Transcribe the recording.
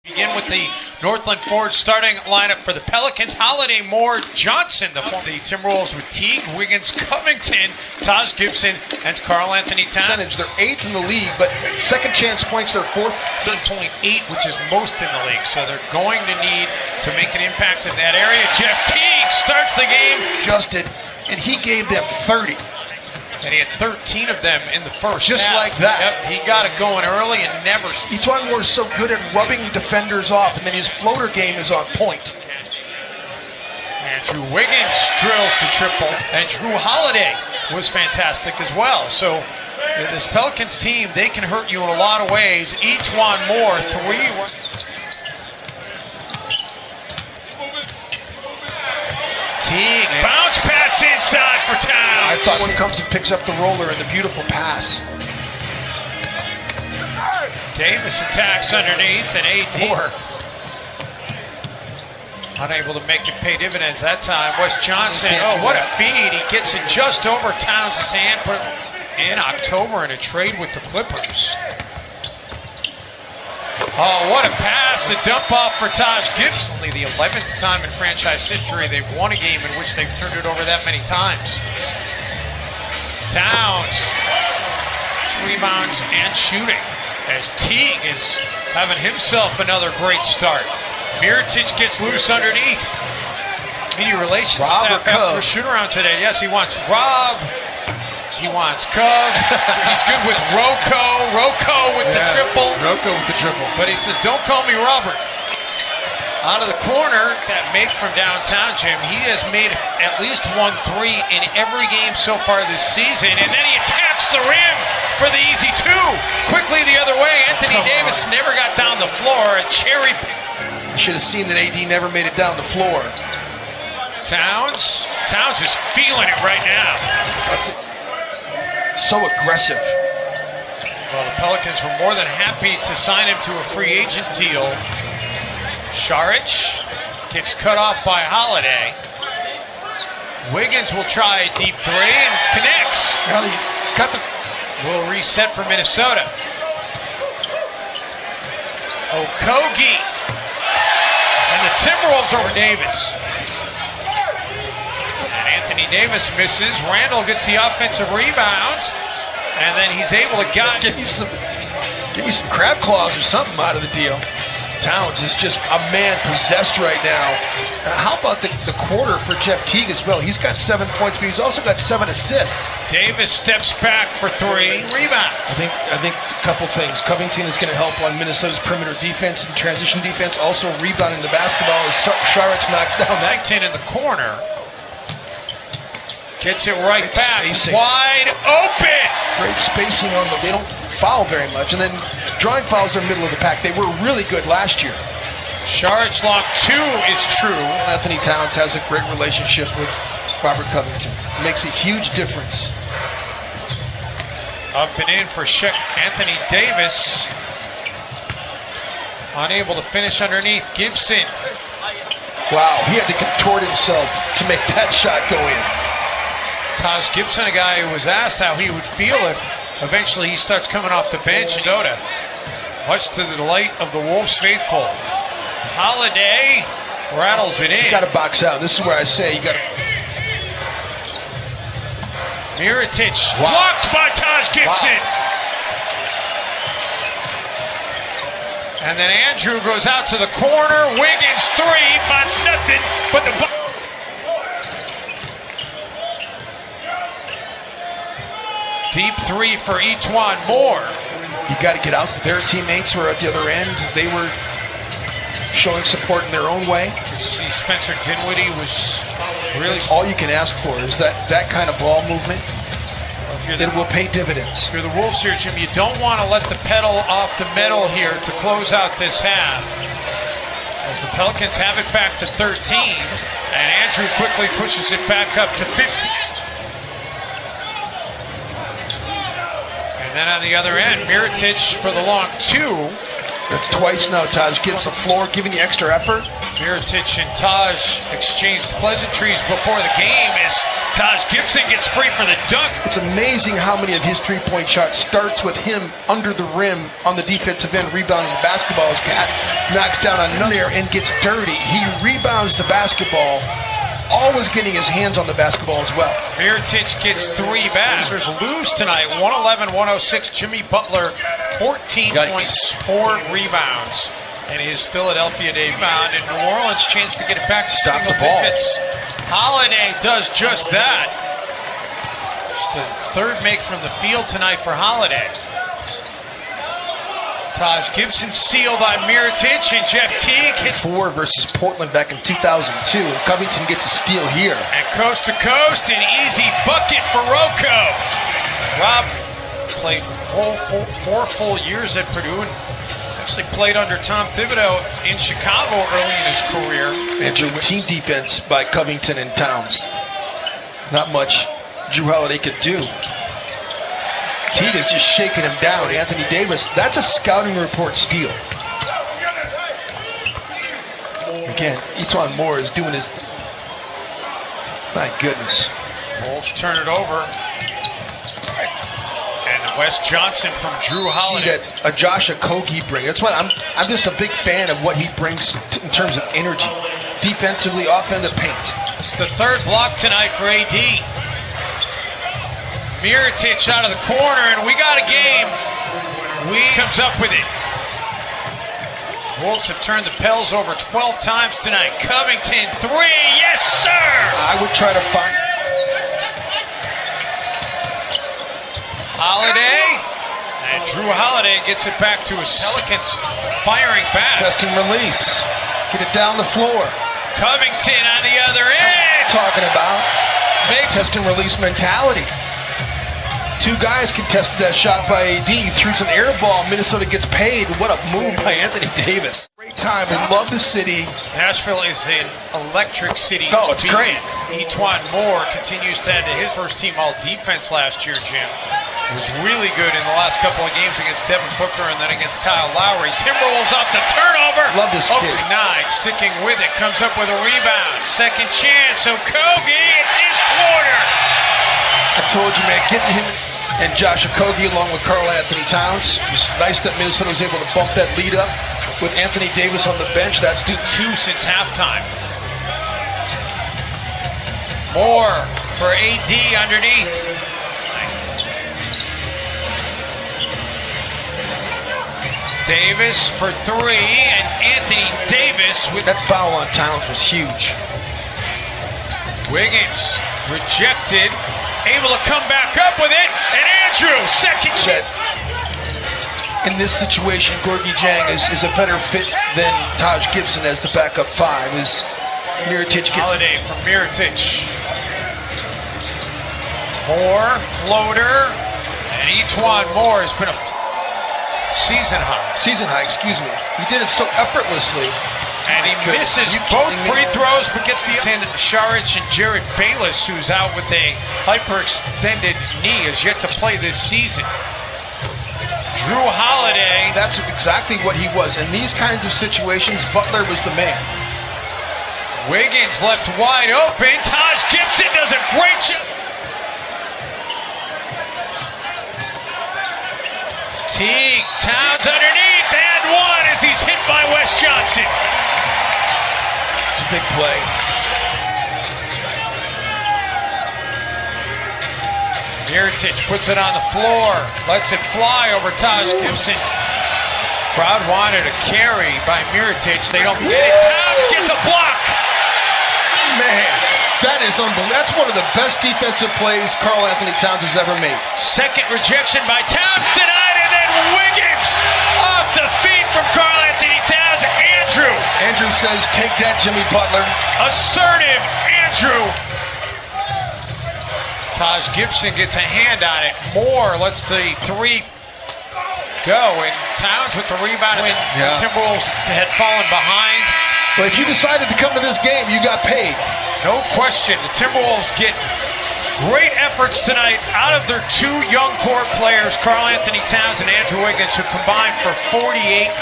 Begin with the Northland Forge starting lineup for the Pelicans. Holiday, Moore, Johnson. The Timberwolves with Teague, Wiggins, Covington, Taj Gibson, and Karl Anthony Towns. They're 8th in the league, but second chance points, they're 4th. 13.8, which is most in the league. So they're going to need to make an impact in that area. Jeff Teague starts the game. Justin, and he gave them 30. And he had 13 of them in the first Just half. like that. Yep, he got it going early and never... Etuan Moore is so good at rubbing defenders off, and then his floater game is on point. Andrew Wiggins drills the triple, and Drew Holiday was fantastic as well. So this Pelicans team, they can hurt you in a lot of ways. Etuan Moore, 3. Teague, bounce pass inside for Towns. I thought one comes and picks up the roller and the beautiful pass. Davis attacks underneath, and AD unable to make it pay dividends that time. Wes Johnson, oh, what a feed. He gets it just over Towns' hand, put it in October in a trade with the Clippers. Oh, what a pass, the dump off for Taj Gibson. Only the 11th time in franchise history they've won a game in which they've turned it over that many times. Towns, rebounds and shooting, as Teague is having himself another great start. Mirotic gets loose underneath. Media relations staff after a shoot-around today. Yes, he wants Rob. He wants Cub. He's good with Rocco with the triple. Rocco with the triple. But he says, don't call me Robert. Out of the corner, that make from downtown, Jim, he has made at least 1 3 in every game so far this season. And then he attacks the rim for the easy 2. Quickly the other way. Anthony Davis never got down the floor. A cherry pick. You should have seen that AD never made it down the floor. Towns is feeling it right now. That's it. So aggressive. Well, the Pelicans were more than happy to sign him to a free agent deal. Saric gets cut off by Holiday. Wiggins will try a deep 3 and connects. Well, he got the... Will reset for Minnesota. Okogie. And the Timberwolves over Davis. Anthony Davis misses. Randall gets the offensive rebound, and then he's able to give me some crab claws or something out of the deal. Towns is just a man possessed right now. How about the quarter for Jeff Teague as well? He's got 7 points, but he's also got 7 assists. Davis steps back for 3. Rebound. I think a couple things. Covington is going to help on Minnesota's perimeter defense and transition defense. Also rebounding the basketball as Saric knocks down that 10 in the corner. Gets it right back, spacing. Wide open. Great spacing on the. They don't foul very much, and then drawing fouls are middle of the pack. They were really good last year. Saric lock 2 is true. Anthony Towns has a great relationship with Robert Covington. It makes a huge difference. Up and in for Anthony Davis. Unable to finish underneath. Gibson. Wow, he had to contort himself to make that shot go in. Taj Gibson, a guy who was asked how he would feel if eventually he starts coming off the bench. Minnesota, much to the delight of the Wolves faithful. Holiday rattles it in. You got to box out. This is where I say you got to. Mirotic blocked by Taj Gibson. Wow. And then Andrew goes out to the corner. Wiggins 3, finds nothing but the. Deep 3 for Etuan Moore. You got to get out. Their teammates were at the other end. They were showing support in their own way. See, Spencer Dinwiddie was really... All you can ask for is that kind of ball movement that will pay dividends. If you're the Wolves here, Jim, you don't want to let the pedal off the metal here to close out this half. As the Pelicans have it back to 13, and Andrew quickly pushes it back up to 15. And then on the other end, Mirotic for the long 2. That's twice now. Taj Gibson floor, giving you extra effort. Mirotic and Taj exchanged pleasantries before the game as Taj Gibson gets free for the dunk. It's amazing how many of his three-point shots starts with him under the rim on the defensive end, rebounding the basketball. His cat knocks down another and gets dirty. He rebounds the basketball, always getting his hands on the basketball as well. Mirotic gets 3 back. Blazers lose tonight, 111-106. Jimmy Butler, 14 points, 4 rebounds. And his Philadelphia rebound, and New Orleans chance to get it back to Stop single the ball. digits. Holiday does just that. Just a third make from the field tonight for Holiday. Taj Gibson sealed on Mirotic, and Jeff Teague hits 4 versus Portland back in 2002. Covington gets a steal here. and coast to coast, an easy bucket for Rocco. Rob played 4 full years at Purdue and actually played under Tom Thibodeau in Chicago early in his career. Andrew, team defense by Covington and Towns. Not much Drew Holiday could do. Teague is just shaking him down. Anthony Davis, that's a scouting report steal. Again, Etuan Moore is doing his... My goodness. Wolves turn it over. And Wes Johnson from Drew Holiday. That a Josh Okogie brings. That's why I'm just a big fan of what he brings in terms of energy. Defensively, off in the paint. It's the third block tonight for AD. Mirotic out of the corner, and we got a game. We comes up with it. Wolves have turned the Pels over 12 times tonight. Covington, 3, yes sir! I would try to find... Holiday, and Drew Holiday gets it back to his Pelicans, firing back. Test and release. Get it down the floor. Covington on the other end. Talking about Makes test and release mentality. 2 guys contested that shot by AD. Threw some air ball. Minnesota gets paid. What a move by Anthony Davis. Great time. I love the city. Nashville is an electric city. Oh, it's great. Etuan Moore continues to add to his first team all defense last year, Jim. Was really good in the last couple of games against Devin Booker and then against Kyle Lowry. Timberwolves off the turnover. Love this kid. Nine, sticking with it, comes up with a rebound. Second chance, Okogie, it's his quarter. I told you, man, getting him and Josh Okogie along with Karl Anthony Towns. It was nice that Minnesota was able to bump that lead up with Anthony Davis on the bench. That's 2 since halftime. Moore for AD underneath. Davis for 3, and Anthony Davis with that foul on Towns was huge. Wiggins rejected, able to come back up with it, and Andrew, second chance. In this situation, Gorgui Dieng is a better fit than Taj Gibson as the backup 5. As Mirotic gets Holiday from Mirotic. Moore, floater, and Etuan Moore has been a season high, excuse me. He did it so effortlessly. And he misses both free throws, but gets the attend. Saric and Jared Bayless, who's out with a hyperextended knee, is yet to play this season. Drew Holiday. That's exactly what he was. In these kinds of situations, Butler was the man. Wiggins left wide open. Taj Gibson does a great job. Teague, Towns underneath, and 1 as he's hit by Wes Johnson. It's a big play. Mirotic puts it on the floor, lets it fly over Taj Gibson. Crowd wanted a carry by Mirotic. They don't get it. Towns gets a block. Man, that is unbelievable. That's one of the best defensive plays Karl Anthony Towns has ever made. Second rejection by Towns tonight, and then Wiggins off the feet from Karl Anthony Towns. Andrew says, take that, Jimmy Butler. Assertive Andrew. Taj Gibson gets a hand on it. Moore lets the 3 go, and Towns with the rebound when the Timberwolves had fallen behind. But if you decided to come to this game, you got paid. No question. The Timberwolves get great efforts tonight out of their 2 young core players, Karl Anthony Towns and Andrew Wiggins, who combined for 48